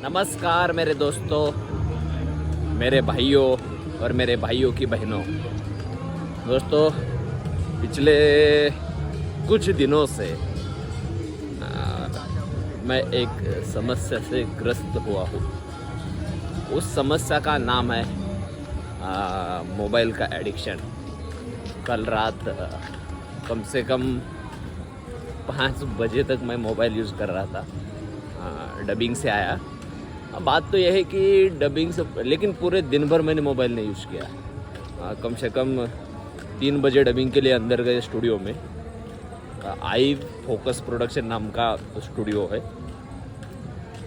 नमस्कार मेरे दोस्तों, मेरे भाइयों और मेरे भाइयों की बहनों। दोस्तों, पिछले कुछ दिनों से मैं एक समस्या से ग्रस्त हुआ हूँ। उस समस्या का नाम है मोबाइल का एडिक्शन। कल रात कम से कम 5 बजे तक मैं मोबाइल यूज़ कर रहा था। डबिंग से आया। अब बात तो यह है कि डबिंग से, लेकिन पूरे दिन भर मैंने मोबाइल नहीं यूज़ किया। कम से कम 3 बजे डबिंग के लिए अंदर गए स्टूडियो में। आई फोकस प्रोडक्शन नाम का स्टूडियो है।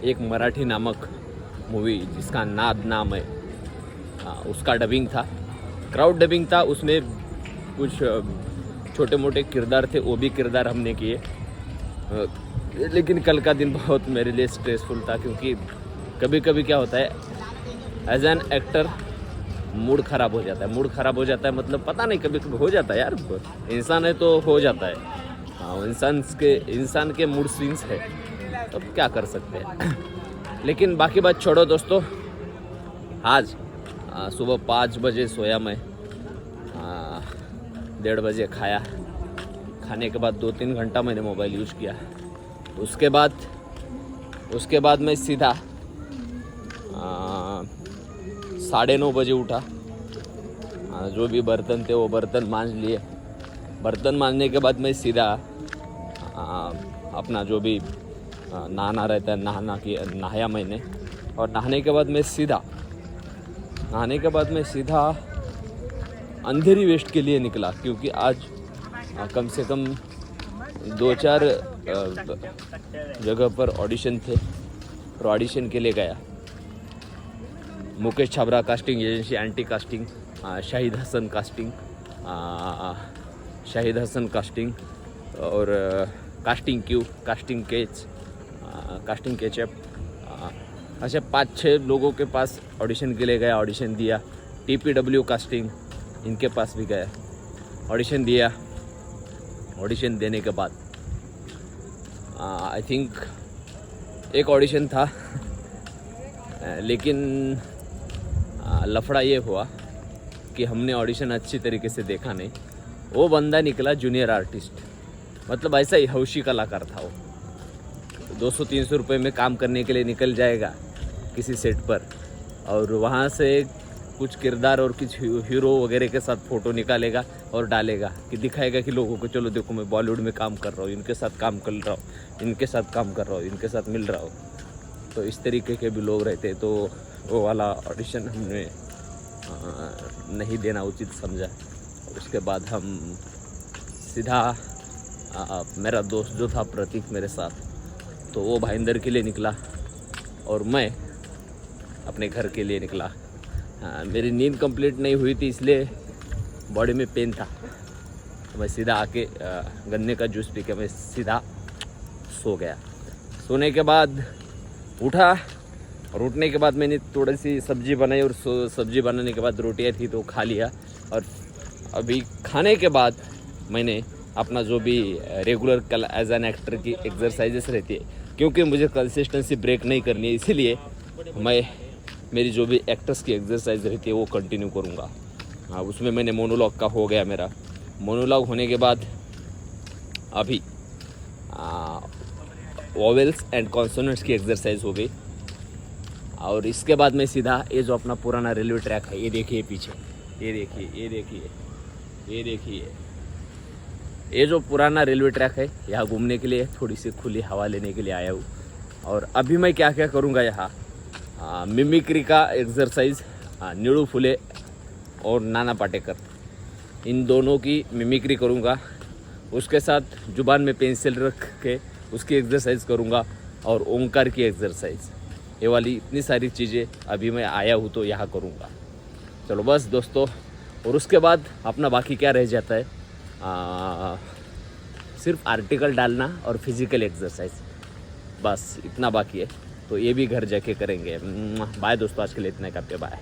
एक मराठी नामक मूवी जिसका नाद नाम है, उसका डबिंग था। क्राउड डबिंग था। उसमें कुछ छोटे मोटे किरदार थे, वो भी किरदार हमने किए। लेकिन कल का दिन बहुत मेरे लिए स्ट्रेसफुल था, क्योंकि कभी कभी क्या होता है, एज एन एक्टर मूड ख़राब हो जाता है। मूड ख़राब हो जाता है मतलब पता नहीं, कभी कभी हो जाता है यार, इंसान है तो हो जाता है। इंसान के मूड स्विंग्स है, तो क्या कर सकते हैं। लेकिन बाकी बात छोड़ो दोस्तों। आज सुबह 5 बजे सोया मैं, 1:30 बजे खाया। खाने के बाद 2-3 घंटा मैंने मोबाइल यूज़ किया। उसके बाद मैं सीधा 9:30 बजे उठा। जो भी बर्तन थे वो बर्तन मांज लिए। बर्तन मांजने के बाद मैं सीधा अपना जो भी नहाना रहता है नहाया मैंने। और नहाने के बाद मैं सीधा अंधेरी वेस्ट के लिए निकला, क्योंकि आज कम से कम 2-4 जगह पर ऑडिशन थे और ऑडिशन के लिए गया। Mukesh Chhabra casting agency, anti casting, Shahid Hasan casting और कास्टिंग क्यू, कास्टिंग केचअप, ऐसे 5-6 लोगों के पास ऑडिशन के लिए गया। ऑडिशन दिया। TPW कास्टिंग, इनके पास भी गया, ऑडिशन दिया। ऑडिशन देने के बाद आई थिंक एक ऑडिशन था, लेकिन लफड़ा ये हुआ कि हमने ऑडिशन अच्छी तरीके से देखा नहीं। वो बंदा निकला जूनियर आर्टिस्ट, मतलब ऐसा ही हौशी कलाकार था वो। 200-300 रुपये में काम करने के लिए निकल जाएगा किसी सेट पर, और वहाँ से कुछ किरदार और कुछ हीरो वगैरह के साथ फ़ोटो निकालेगा और डालेगा, कि दिखाएगा कि लोगों को, चलो देखो मैं बॉलीवुड में काम कर रहा हूँ, इनके साथ काम कर रहा हूँ, इनके साथ मिल रहा हूँ। तो इस तरीके के भी लोग रहते। तो वो वाला ऑडिशन हमने नहीं देना उचित समझा। उसके बाद हम सीधा मेरा दोस्त जो था प्रतीक मेरे साथ, तो वो भाईंदर के लिए निकला और मैं अपने घर के लिए निकला। मेरी नींद कंप्लीट नहीं हुई थी, इसलिए बॉडी में पेन था। तो मैं सीधा आके गन्ने का जूस पी के मैं सीधा सो गया। सोने के बाद उठा, और उठने के बाद मैंने थोड़ी सी सब्जी बनाई, और सब्जी बनाने के बाद रोटियां थी तो खा लिया। और अभी खाने के बाद मैंने अपना जो भी रेगुलर कल एज एन एक्टर की एक्सरसाइजेस रहती है, क्योंकि मुझे कंसिस्टेंसी ब्रेक नहीं करनी है, इसीलिए मैं मेरी जो भी एक्टर्स की एक्सरसाइज रहती है वो कंटिन्यू करूँगा। उसमें मैंने मोनोलॉग का हो गया। मेरा मोनोलॉग होने के बाद अभी वोवेल्स एंड कॉन्सोनेंट्स की एक्सरसाइज हो गई। और इसके बाद मैं सीधा, ये जो अपना पुराना रेलवे ट्रैक है, ये देखिए पीछे, ये देखिए ये जो पुराना रेलवे ट्रैक है, यहाँ घूमने के लिए, थोड़ी सी खुली हवा लेने के लिए आया हूँ। और अभी मैं क्या क्या करूँगा यहाँ, मिमिक्री का एक्सरसाइज, नीड़ू फुले और नाना पाटेकर, इन दोनों की मिमिक्री करूँगा। उसके साथ जुबान में पेंसिल रख के उसकी एक्सरसाइज करूँगा, और ओंकार की एक्सरसाइज, ये वाली इतनी सारी चीज़ें अभी मैं आया हूँ तो यहाँ करूँगा। चलो बस दोस्तों, और उसके बाद अपना बाकी क्या रह जाता है, सिर्फ आर्टिकल डालना और फिज़िकल एक्सरसाइज, बस इतना बाकी है। तो ये भी घर जाके करेंगे। बाय दोस्तों, आज के लिए इतना ही, काफ़ी बाय।